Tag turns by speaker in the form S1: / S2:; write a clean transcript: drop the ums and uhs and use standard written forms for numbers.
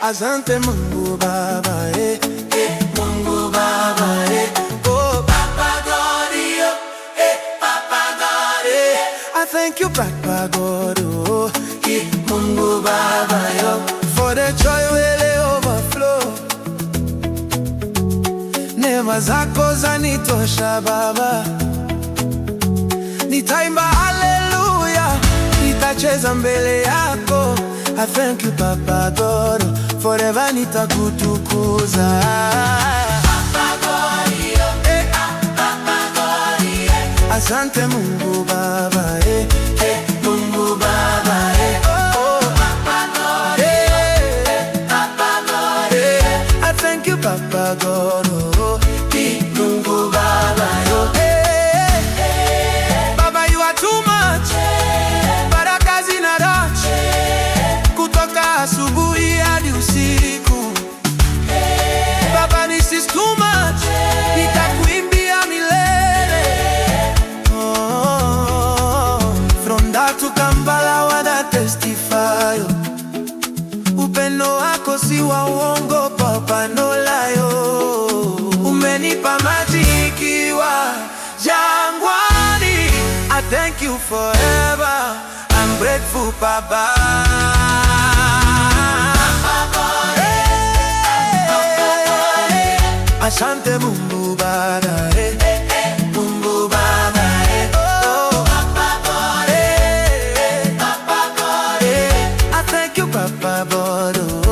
S1: Asante Mungu Baba, Mungu Baba, oh Papa God, Papa God, I thank you Papa God, oh Mungu Baba, for the joy will overflow. Neema zako zanitosha Baba, nitaimba haleluya, nitacheza mbele yako. I thank you Papa God, forever nitakutukuza. Papa God, Papa God, asante Mungu Baba, Mungu Baba, oh Papa God, Papa God, I thank you Papa God, oh Mungu Baba, Baba you are too much, baraka zinatosha kutoka asubuhi hadi usiku. Baba this is too much, nitakuimbia milele. From Dar to Kampala wanna testify, upendo wako si wa uongo Papa, no lie. Umenipa maji ikiwa jangwani, I thank you forever, I'm grateful Papa. Asante Mungu Baba, Mungu Baba, oh Papa God, Papa God, I thank you Papa God, oh.